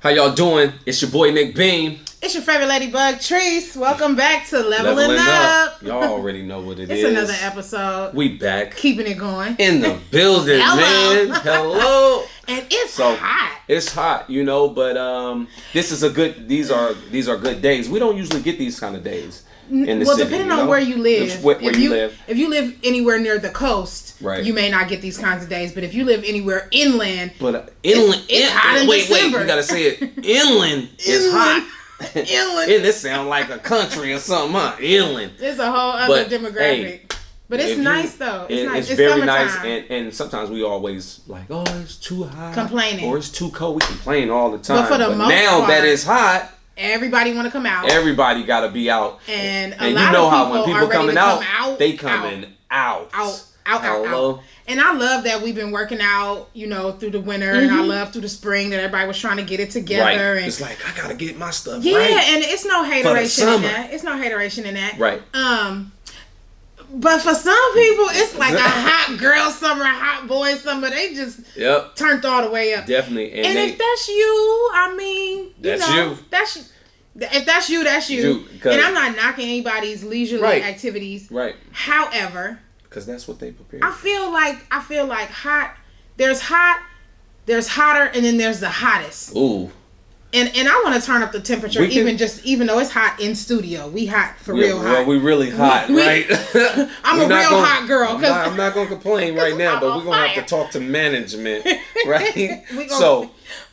How y'all doing? It's your boy Nick Beam. It's your favorite ladybug, Treese. Welcome back to Leveling Up. Y'all already know what it is. It's another episode. We back. Keeping it going. In the building, man. Hello. And it's hot. It's hot, but this is these are good days. We don't usually get these kind of days in the city. Depending on where you live. Where you live. If you live anywhere near the coast, right, you may not get these kinds of days. But if you live anywhere inland, it's hot in December. Wait, you gotta say it. Inland is hot. Inland. And this sound like a country or something, huh? Inland. It's a whole other demographic. Hey, but it's nice though. It's nice. It's very summertime. nice, and sometimes we always like, oh, it's too hot, complaining, or it's too cold. We complain all the time. But for the most now part, that it's hot, everybody want to come out. Everybody got to be out, and you know how when people coming out, they coming out. And I love that we've been working out, through the winter, and I love through the spring that everybody was trying to get it together. Right. And it's like, I gotta get my stuff right. Yeah, and it's no hateration in that. It's no hateration in that. Right. But for some people, it's like a hot girl summer, a hot boy summer. They just turned all the way up. Definitely. And if that's you, that's you. If that's you, that's you. And I'm not knocking anybody's leisurely activities. Right. However, because that's what they prepare. I feel like hot. There's hotter, and then there's the hottest. Ooh. And I want to turn up the temperature, even though it's hot in studio. We hot for real hot. Well, we really hot, right? I'm a real hot girl. I'm not going to complain right now, but we're going to have to talk to management, right?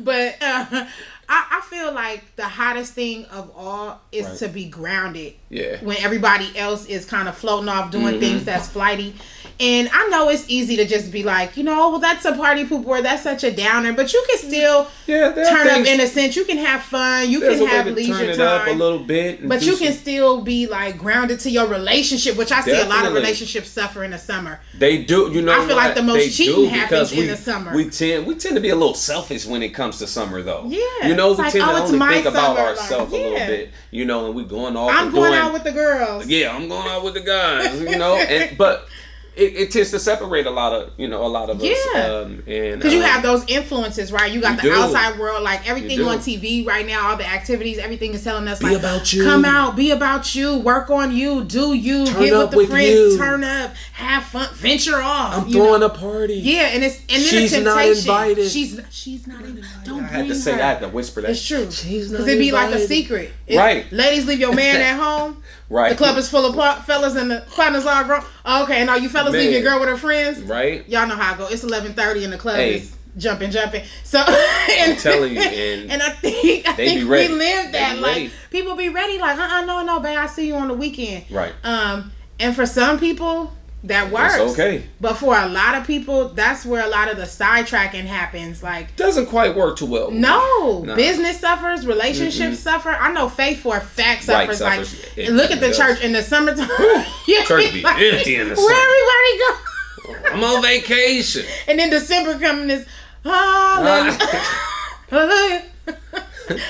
But I feel like the hottest thing of all is to be grounded. Yeah. When everybody else is kind of floating off doing things that's flighty. And I know it's easy to just be like, well, that's a party pooper, or that's such a downer. But you can still turn up in a sense. You can have fun. You can have leisure turn it time. Up a little bit. But you can still be like grounded to your relationship, which I see a lot of relationships suffer in the summer. They do. I feel like the most cheating happens in the summer. We tend to be a little selfish when it comes to summer, though. Yeah. We tend to only think about ourselves a little bit. And we going off. I'm going out with the girls. Yeah, I'm going out with the guys. But it tends to separate a lot of us. Yeah. Because you have those influences, right? You got the outside world, like everything on TV right now, all the activities, everything is telling us, be about you. Come out, be about you, work on you, do you, turn get up with the friends, you. Turn up, have fun, venture off. I'm throwing a party. Yeah, and then she's the temptation. Not invited. She's not invited. Don't I had to say, I had to whisper that. It's true. She's not because it'd be like a secret. Right. Ladies, leave your man at home. Right. The club is full of fellas and the partners are grown. Okay, and all you fellas leave your girl with her friends. Right. Y'all know how I go. It's 11:30 and the club is jumping. So I'm telling you, and I think we live that. Like people be ready, like, no, babe, I see you on the weekend. Right. And for some people that works. It's okay. But for a lot of people, that's where a lot of the sidetracking happens. Like, doesn't quite work too well. No. Business suffers, relationships suffer. I know faith for a fact suffers. Like, look at the church in the summertime. Church be empty in the summer. Where everybody go? I'm on vacation. And then December coming is hallelujah.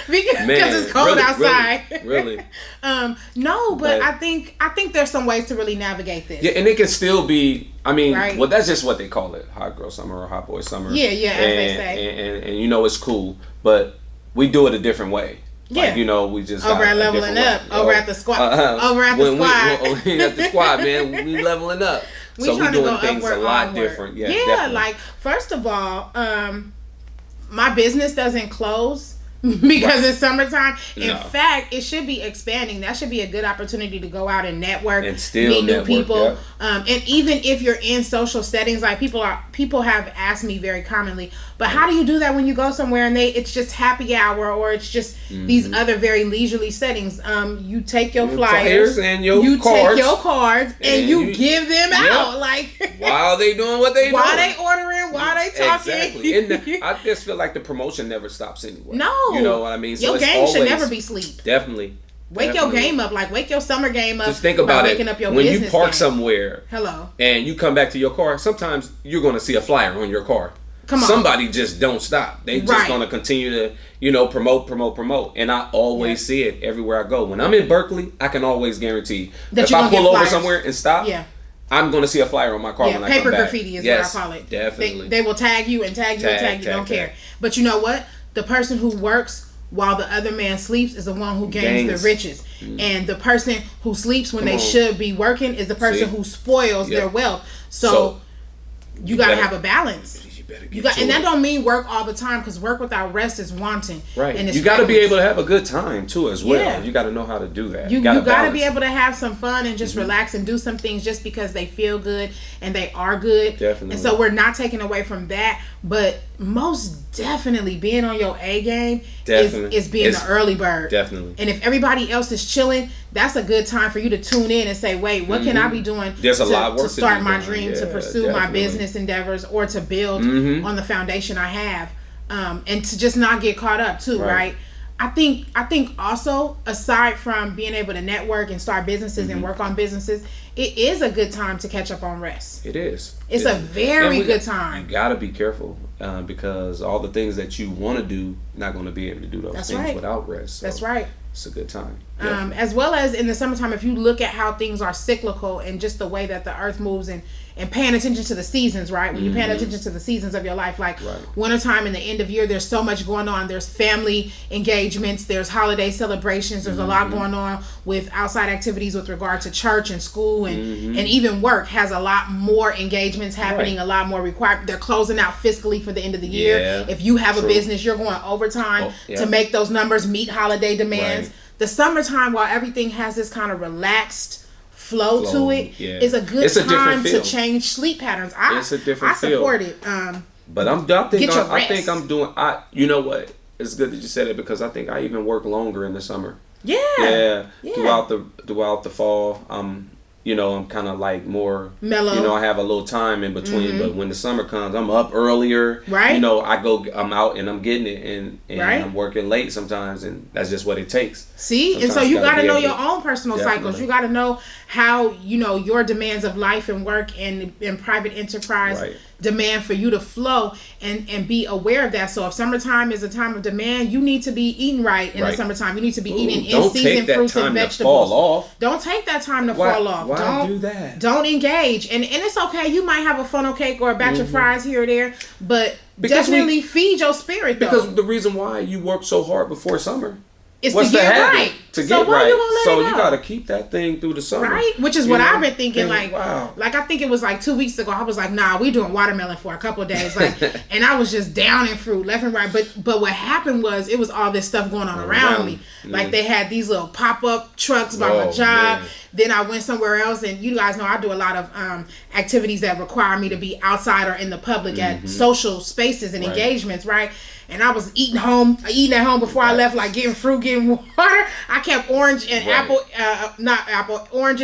Because it's cold outside. Really. No, but I think there's some ways to really navigate this. Yeah, and it can still be. Well, that's just what they call it: hot girl summer or hot boy summer. Yeah, as they say. And it's cool, but we do it a different way. Yeah, we just over at Leveling Up, over at the squad, over at the squad. We at the squad, man. We leveling up. So we doing things a lot different. Yeah, definitely. Like first of all, my business doesn't close because it's summertime. In fact, it should be expanding. That should be a good opportunity to go out and network and still meet new people. Yeah. And even if you're in social settings, like people have asked me very commonly, but how do you do that when you go somewhere and it's just happy hour or it's just these other very leisurely settings? You take your flyers and your cards. Take your cards and you give them out. Like while they doing what they doing. While they ordering, while they talking. Exactly. And I just feel like the promotion never stops anyway. No. You know what I mean? Your game should never be sleep. Definitely. Wake your game up. Like, wake your summer game up. Just think about it. Up your when you park game. somewhere and you come back to your car, sometimes you're going to see a flyer on your car. Come on. Somebody just don't stop. They just going to continue to, promote. And I always see it everywhere I go. When I'm in Berkeley, I can always guarantee that if I pull over somewhere and stop, I'm going to see a flyer on my car when I come back. Paper graffiti is what I call it. Definitely. They will tag you and tag you and tag you. Don't care. But you know what? The person who works while the other man sleeps is the one who gains the riches. And the person who sleeps when they should be working is the person who spoils their wealth. So you got to have a balance. And that don't mean work all the time, because work without rest is wanting. Right. And you got to be able to have a good time too as well. Yeah. You got to know how to do that. You got to be able to have some fun and just relax and do some things just because they feel good and they are good. Definitely. And so we're not taking away from that, but most definitely being on your A game is being the early bird. Definitely. And if everybody else is chilling, that's a good time for you to tune in and say, wait, what can I be doing to start my dream, to pursue my business endeavors, or to build on the foundation I have, and to just not get caught up too, right? I think also, aside from being able to network and start businesses and work on businesses, it is a good time to catch up on rest. It is. It's a very good time. You got to be careful because all the things that you want to do, you're not going to be able to do those things without rest. So that's right. It's a good time. As well as in the summertime, if you look at how things are cyclical and just the way that the earth moves and paying attention to the seasons, right? When you're paying attention to the seasons of your life, like wintertime and the end of year, there's so much going on. There's family engagements, there's holiday celebrations, there's a lot going on with outside activities with regard to church and school and even work has a lot more engagements happening, a lot more required. They're closing out fiscally for the end of the year. Yeah, if you have a business, you're going overtime to make those numbers meet holiday demands. The summertime, while everything has this kind of relaxed flow to it, is a good time to change sleep patterns. It's a different feel. I support it. But I think I'm doing. You know what? It's good that you said it, because I think I even work longer in the summer. Yeah. Throughout the fall, I'm kind of like more mellow. I have a little time in between, but when the summer comes, I'm up earlier. Right. I'm out and I'm getting it, and I'm working late sometimes, and that's just what it takes. See, sometimes, and so you got to know your own personal cycles. You got to know how your demands of life and work and private enterprise demand for you to flow and be aware of that. So if summertime is a time of demand, you need to be eating right in the summertime. You need to be eating in-season fruits and vegetables. Don't take that time to fall off. Why do that? Don't engage. And it's okay. You might have a funnel cake or a batch of fries here or there, but definitely feed your spirit, though. Because the reason why you work so hard before summer is to get right. To get right. So you got to keep that thing through the summer. Right? Which is what I've been thinking. Like I think it was like 2 weeks ago. I was like, nah, we doing watermelon for a couple of days. Like, and I was just down in fruit left and right. But what happened was it was all this stuff going on around me. Like they had these little pop-up trucks by my job. Man. Then I went somewhere else, and you guys know I do a lot of activities that require me to be outside or in the public at social spaces and engagements, right? And I was eating at home before I left, like getting fruit, getting water. I kept oranges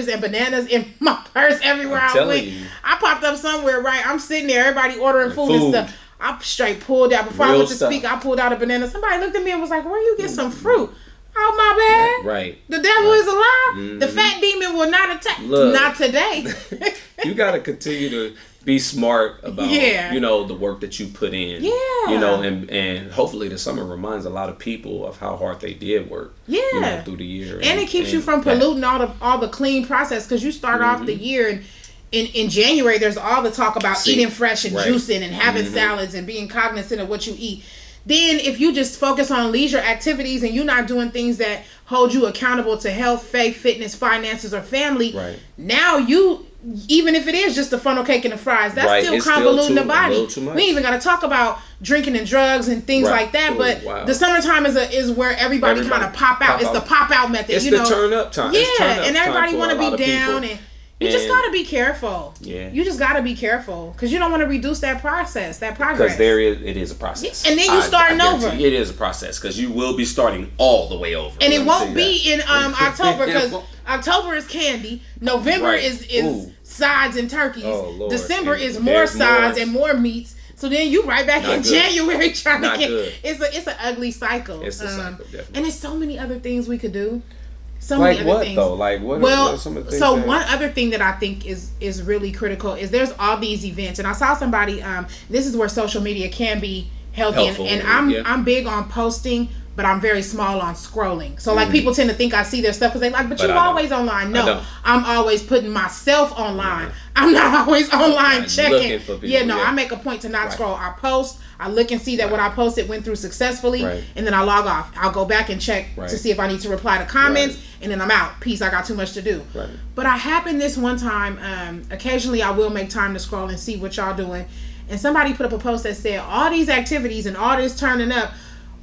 and bananas in my purse everywhere I went. I popped up somewhere, right? I'm sitting there, everybody ordering food and stuff. I straight pulled out. Before I went to speak, I pulled out a banana. Somebody looked at me and was like, where you get some fruit? Oh, my bad. Right. The devil is alive. The fat demon will not attack. Look, not today. You got to continue to be smart about, the work that you put in. Yeah. And hopefully the summer reminds a lot of people of how hard they did work. Yeah. Through the year. And it keeps you from polluting all the clean process, because you start off the year and in January there's all the talk about eating fresh and juicing and having salads and being cognizant of what you eat. Then if you just focus on leisure activities and you're not doing things that hold you accountable to health, faith, fitness, finances, or family, now even if it is just a funnel cake and the fries, that's still convoluting the body. We ain't even got to talk about drinking and drugs and things like that. But the summertime is where everybody kind of pop out. It's the pop out method. It's the turn up time. Yeah, and everybody want to be down and you just got to be careful. Yeah. You just got to be careful because you don't want to reduce that process, that progress. Because it is a process. And then you starting over. It is a process because you will be starting all the way over. And it won't be in October because October is candy. November is sides and turkeys. Oh, Lord. December is more sides and more meats. So then you right back in January trying to get. It's an ugly cycle. It's a cycle, definitely. And there's so many other things we could do. So like many other things. Though? Like what? What are some of the things one other thing that I think is really critical is there's all these events, and I saw somebody. This is where social media can be healthy. And I'm big on posting but I'm very small on scrolling. So like people tend to think I see their stuff because they like, but you're always online. No, I'm always putting myself online. Yeah. I'm not always online checking. I make a point to not scroll. I post, I look and see that what I posted went through successfully, and then I log off. I'll go back and check to see if I need to reply to comments, and then I'm out. Peace, I got too much to do. But I happened this one time, occasionally I will make time to scroll and see what y'all doing, and somebody put up a post that said, all these activities and all this turning up,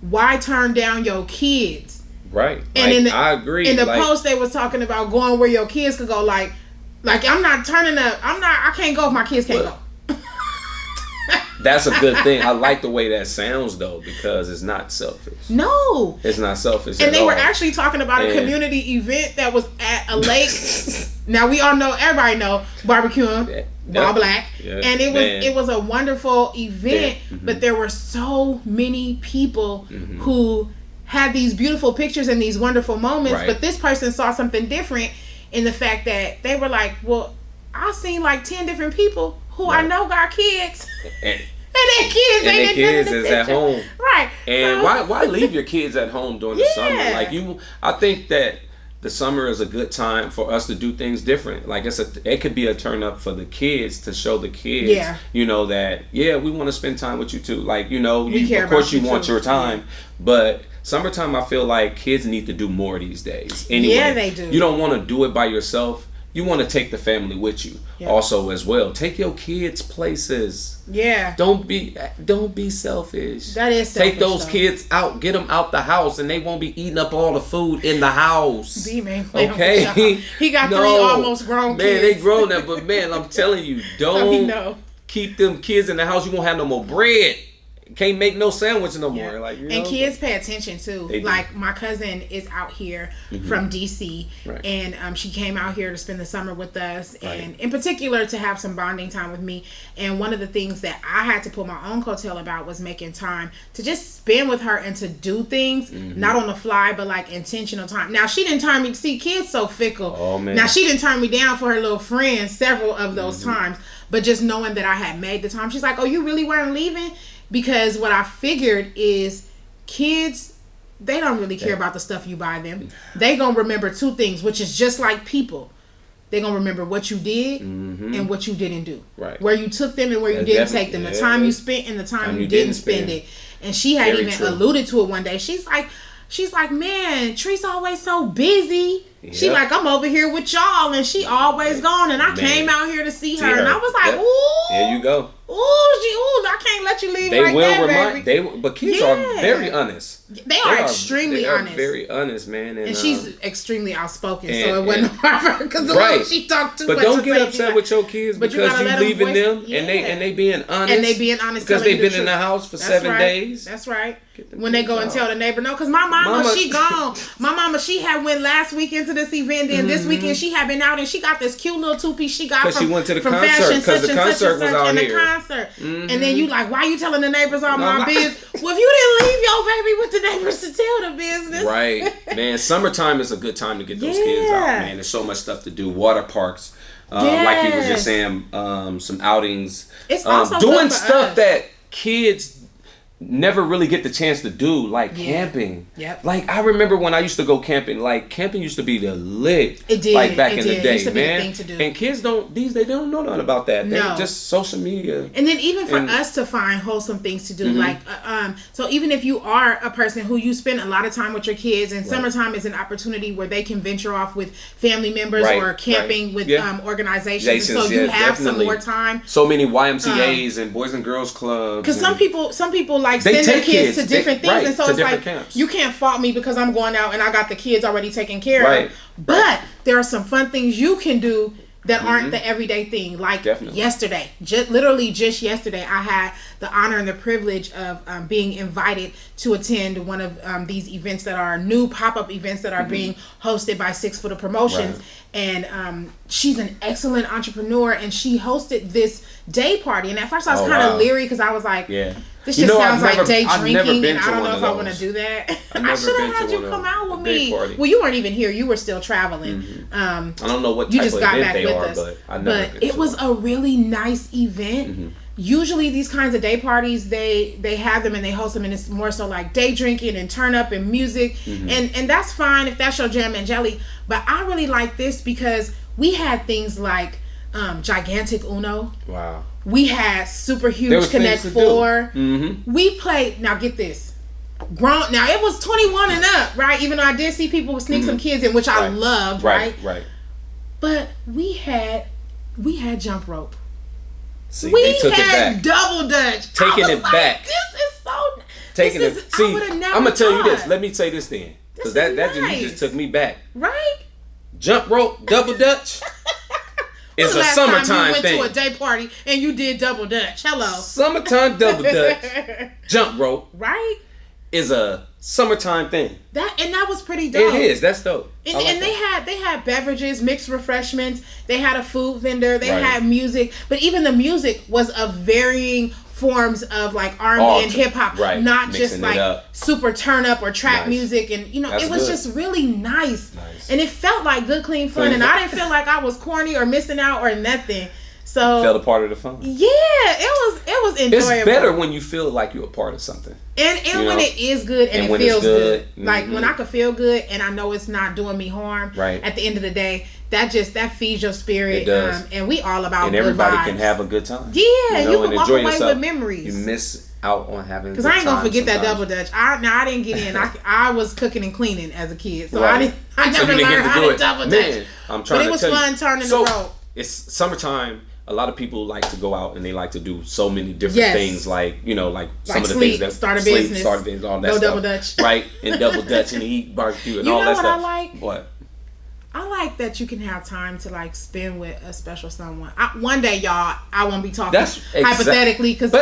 why turn down your kids? Right. And I agree. In the post they was talking about going where your kids could go, like I'm not turning up. I can't go if my kids can't go. That's a good thing. I like the way that sounds though, because it's not selfish. No. It's not selfish. And they were actually talking about a community event that was at a lake. Now we all know, everybody know, barbecuing while black. Yeah. And it was a wonderful event, but there were so many people who had these beautiful pictures and these wonderful moments, but this person saw something different in the fact that they were like, well, I seen like 10 different people who I know got kids. And their kids is at home. Right. And why leave your kids at home during the summer? Like I think that the summer is a good time for us to do things different. Like it could be a turn up for the kids to show the kids, that we want to spend time with you too. Like, of course you want your time, but summertime I feel like kids need to do more these days. Anyway, yeah, they do. You don't want to do it by yourself. You want to take the family with you also as well. Take your kids places. Yeah. Don't be selfish. That is selfish. Take those kids out. Get them out the house, and they won't be eating up all the food in the house. B-man, okay? He got 3 almost grown kids. Man, they grown now, but man, I'm telling you, don't keep them kids in the house. You won't have no more bread. Can't make no sandwich no more. Like, and kids pay attention too. Like my cousin is out here from DC, and she came out here to spend the summer with us, and in particular to have some bonding time with me. And one of the things that I had to pull my own coattail about was making time to just spend with her and to do things, not on the fly, but like intentional time. Now she didn't turn me. See, kids so fickle. Oh man. Now she didn't turn me down for her little friends several of those times, but just knowing that I had made the time, she's like, "Oh, you really weren't leaving?" Because what I figured is kids, they don't really care about the stuff you buy them. They gonna remember 2 things, which is just like people. They gonna remember what you did and what you didn't do. Right. Where you took them and where you didn't take them. The time you spent and the time you didn't spend it. And she had alluded to it one day. She's like, man, Tree's always so busy. Yep. She like, I'm over here with y'all, and she always gone, and I came out here to see her, and I was like, ooh, there you go. I can't let you leave baby. But kids are very honest. They are extremely honest. Very honest, man. And she's extremely outspoken, so it wasn't hard for her because the way she talked too much. But don't get upset with your kids because you leaving them and they being honest. And they being honest because they've been in the house for 7 days. That's right. When they go and tell the neighbor no, because my mama she gone. My mama she had went last weekend to this event, and this weekend she had been out, and she got this cute little 2-piece she got from, she went to the from concert, fashion such the and concert such and was such out and here. The concert. And then you like, why you telling the neighbors all my business? Well, if you didn't leave your baby with the neighbors to tell the business. Right. Man, summertime is a good time to get those kids out, man. There's so much stuff to do. Water parks. Like he was just saying, some outings. It's also doing stuff that kids never really get the chance to do, like camping. Yep. Like I remember when I used to go camping. Like camping used to be the lit. It did. Like back in the day, it used to be man. a thing to do. And kids they don't know nothing about that. They just social media. And then even for us to find wholesome things to do, like so even if you are a person who you spend a lot of time with your kids, and summertime is an opportunity where they can venture off with family members or camping with organizations, and so you have some more time. So many YMCA's and Boys and Girls Clubs. Because some people like send their kids to different things, and so it's like camps. You can't fault me because I'm going out and I got the kids already taken care of. But there are some fun things you can do that aren't the everyday thing. Like yesterday, literally just yesterday, I had the honor and the privilege of being invited to attend one of these events that are new pop-up events that are being hosted by 6 Footer Promotions. And she's an excellent entrepreneur, and she hosted this day party. And at first I was kind of leery because I was like, this just sounds like day drinking, and I don't know if I want to do that. I should have had you come out with me. Well, you weren't even here. You were still traveling. I don't know what type of event they are, but I never been to it was a really nice event usually these kinds of day parties, they have them and they host them, and it's more so like day drinking and turn up and music. And that's fine if that's your jam and jelly. But I really like this because we had things like gigantic Uno. Wow. We had super huge Connect 4. We played, now get this, grown, now it was 21 and up, right? Even though I did see people sneak some kids in, which I loved, right? But we had jump rope. See, we they took had it back. Double Dutch. Taking it back. This is so. Taking it. See, I'm gonna tell you this. thought. Let me say this then, because that nice. you just took me back. Right. Jump rope, Double Dutch. It's a summertime thing. You went to a day party and you did Double Dutch. Hello. Summertime Double Dutch. Jump rope. Right. Is a summertime thing. That was pretty dope. It is. That's dope. And they had beverages, mixed refreshments. They had a food vendor. They had music, but even the music was of varying forms of like R&B and hip hop, not mixing just like super turn up or trap music. And it was just really nice, and it felt like good, clean fun. And I didn't feel like I was corny or missing out or nothing. So felt a part of the fun. Yeah, it was enjoyable. It's better when you feel like you're a part of something. And when it is good and it feels good. Like when I can feel good and I know it's not doing me harm. Right. At the end of the day, that feeds your spirit. It does. And we all about. And good everybody vibes. Can have a good time. Yeah, you can walk away with memories. You miss out on having. Because I ain't gonna forget that Double Dutch. I didn't get in. I was cooking and cleaning as a kid, so I never learned how to Double Dutch. Man, I'm trying. But it was fun turning the rope. It's summertime. A lot of people like to go out and they like to do so many different things, like some of the things that start a business, all that stuff, Double Dutch, right? And Double Dutch and eat barbecue and all that stuff. You know what I like? What? I like that you can have time to like spend with a special someone. One day, y'all, I won't be talking hypothetically because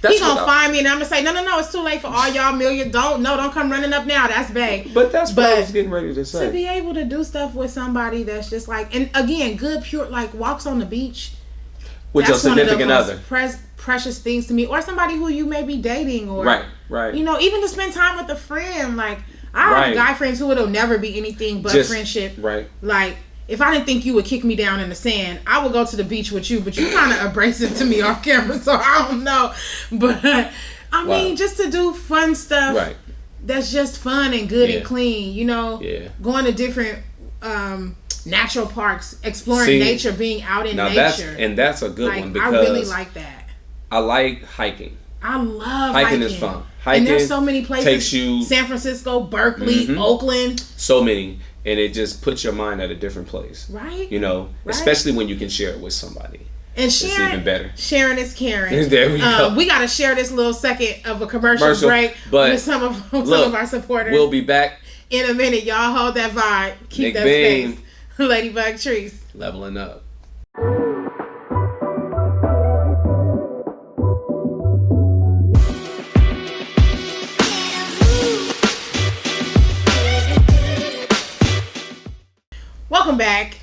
he's gonna find me and I'm gonna say, no, it's too late for all y'all million. Don't come running up now. That's vague. But that's what I was getting ready to say. To be able to do stuff with somebody that's just like, and again, good, pure, like walks on the beach. With your significant other. Precious things to me, or somebody who you may be dating, or right. Even to spend time with a friend. Like I have guy friends who it'll never be anything but friendship. Right. Like if I didn't think you would kick me down in the sand, I would go to the beach with you. But you're kind of abrasive to me off camera, so I don't know. But I mean, just to do fun stuff. Right. That's just fun and good and clean. Going to different. Natural parks, exploring nature, being out in nature. That's a good one because I really like that. I like hiking. I love hiking. Is fun. Hiking, and there's so many places. Takes you San Francisco, Berkeley, Oakland. So many, and it just puts your mind at a different place. Right. Especially when you can share it with somebody. And sharing, it's even better. Sharing is caring. There we go. We got to share this little second of a commercial break with some of our supporters. We'll be back in a minute. Y'all hold that vibe. Keep that space. Ladybug Trees. Leveling up. Welcome back.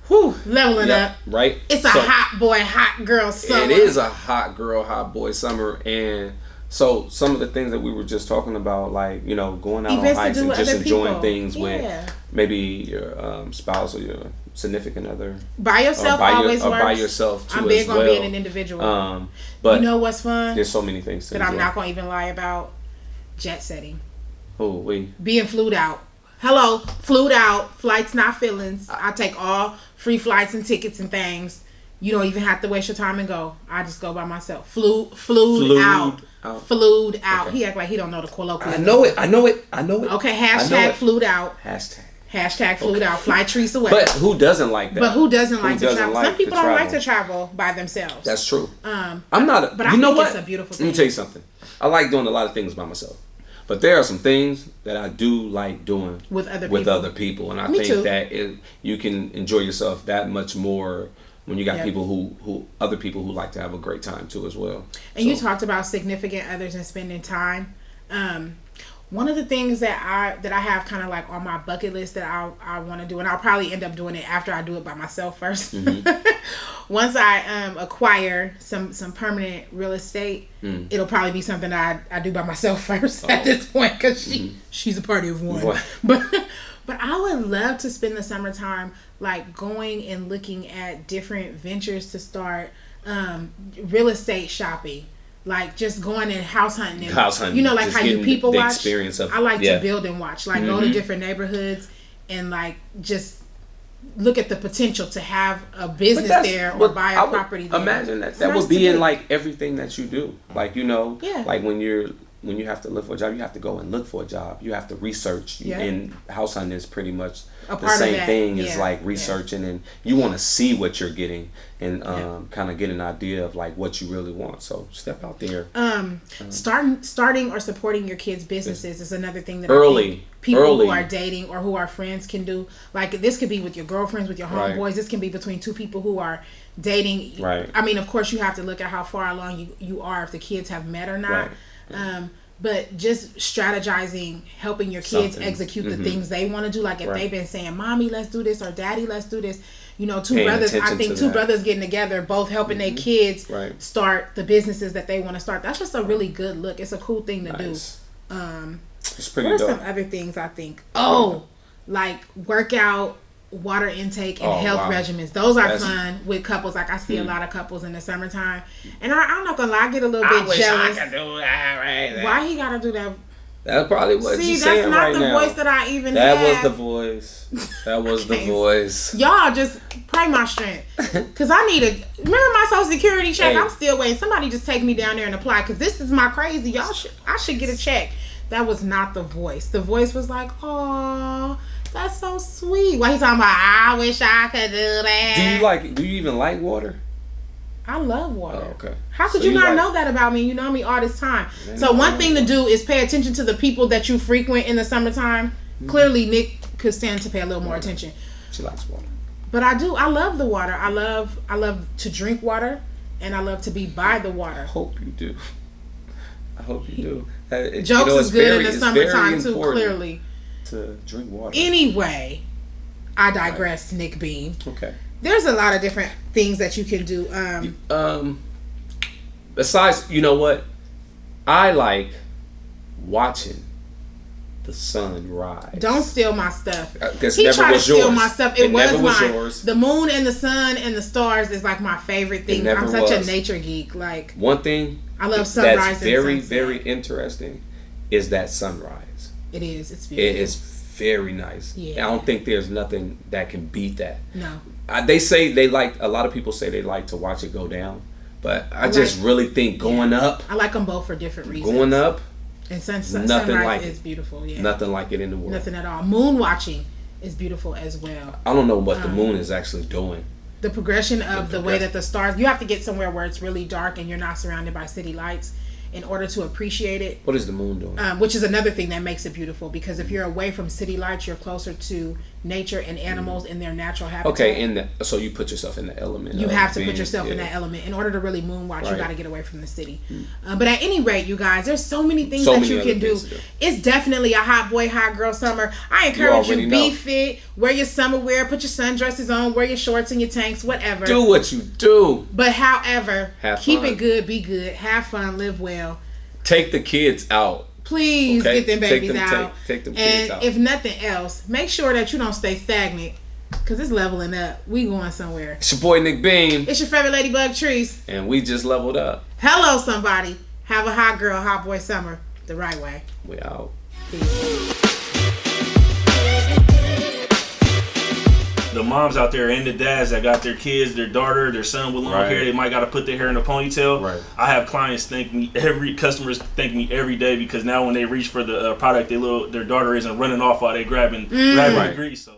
Leveling up. Right. It's a hot boy, hot girl summer. It is a hot girl, hot boy summer. And so some of the things that we were just talking about, like, going out events on hikes and just enjoying people. Things with maybe your spouse or your significant other. By yourself always works. Or by yourself too. I'm big on being an individual. But you know what's fun? There's so many things that I'm not going to even lie about. Jet setting. Being flued out. Hello, flued out. Flights not feelings. I take all free flights and tickets and things. You don't even have to waste your time and go. I just go by myself. Flued out. Flued out. Okay. He act like he don't know the colloquial. I know it. Okay, hashtag flued out. Hashtag flued out. Fly trees away. But who doesn't like that? But who doesn't like to travel? Some people don't like to travel by themselves. That's true. I'm not. But I think it's a beautiful thing. Let me tell you something. I like doing a lot of things by myself. But there are some things that I do like doing with other people. And I think that you can enjoy yourself that much more when you got people who other people who like to have a great time too as well. And you talked about significant others and spending time. One of the things that I have kind of like on my bucket list that I want to do, and I'll probably end up doing it after I do it by myself first. Once I acquire some permanent real estate, it'll probably be something that I do by myself first at this point because she's a party of one. But I would love to spend the summertime like going and looking at different ventures to start. real estate shopping. Like just going and house hunting. House hunting. You know, like how you people the watch. Experience of, I like to build and watch. Like go to different neighborhoods and like just look at the potential to have a business there or buy a property there. Imagine that would be in like everything that you do. Like, you know, like when you have to look for a job, you have to go and look for a job. You have to research. And house hunting is pretty much the same thing as like researching, and you want to see what you're getting and kind of get an idea of like what you really want. So step out there. Starting or supporting your kids' businesses is another thing that I think people who are dating or who are friends can do. Like this could be with your girlfriends, with your homeboys. This can be between two people who are dating. Right. I mean, of course, you have to look at how far along you are, if the kids have met or not. But just strategizing, helping your kids execute the things they want to do. Like if they've been saying, "Mommy, let's do this," or "Daddy, let's do this." You know, two brothers getting together, both helping their kids start the businesses that they want to start. That's just a really good look. It's a cool thing to do. It's pretty what are dope. some other things I think? Like workout, water intake, and health regimens. Those are fun with couples. Like I see a lot of couples in the summertime, and I'm not gonna lie, I get a little bit jealous. I could do that right there. Why he gotta do that? That's probably what you're saying right now. See, that's not the voice that I even had. That was the voice. That was the voice. Y'all just pray my strength. Because I need remember my Social Security check? Hey. I'm still waiting. Somebody just take me down there and apply. Because this is my crazy. I should get a check. That was not the voice. The voice was like, oh, that's so sweet. Why he talking about, I wish I could do that. Do you even like water? I love water. Oh, okay. How could you not know that about me? You know me all this time. So one thing to do is pay attention to the people that you frequent in the summertime. Clearly, Nick could stand to pay a little more attention. She likes water. But I do. I love the water. I love to drink water, and I love to be by the water. I hope you do. Jokes is good in the summertime too. Clearly, to drink water. Anyway, I digress. Right. Nick Bean. Okay. There's a lot of different things that you can do. Besides, you know what? I like watching the sun rise. Don't steal my stuff. He tried to steal my stuff. It was mine. Yours. The moon and the sun and the stars is like my favorite thing. I'm such a nature geek. Like one thing I love sunrise. That's very, very interesting. Is that sunrise? It is. It's beautiful. It is very nice. Yeah. I don't think there's nothing that can beat that. No. They say a lot of people say they like to watch it go down, but I just really think going up. I like them both for different reasons. Going up, and sunrise is beautiful. Yeah, nothing like it in the world. Nothing at all. Moon watching is beautiful as well. I don't know what the moon is actually doing. The progression of the way that the stars. You have to get somewhere where it's really dark and you're not surrounded by city lights in order to appreciate it. What is the moon doing? Which is another thing that makes it beautiful, because if you're away from city lights, you're closer to nature and animals in their natural habitat. Okay, so you put yourself in the element. You have to put yourself in that element in order to really moon watch. Right. You got to get away from the city. But at any rate, you guys, there's so many things that you can do. It's definitely a hot boy, hot girl summer. I encourage you, be fit, wear your summer wear, put your sundresses on, wear your shorts and your tanks, whatever. Do what you do. But however, keep it good, be good, have fun, live well. Take the kids out. Please get them babies out. Take them kids out. And if nothing else, make sure that you don't stay stagnant, because it's leveling up. We going somewhere. It's your boy Nick Bean. It's your favorite ladybug Trees. And we just leveled up. Hello, somebody. Have a hot girl, hot boy summer the right way. We out. Peace. The moms out there and the dads that got their kids, their daughter, their son with long hair, they might got to put their hair in a ponytail. Right. I have clients customers thank me every day, because now when they reach for the product, their daughter isn't running off while they grabbing the grease. So.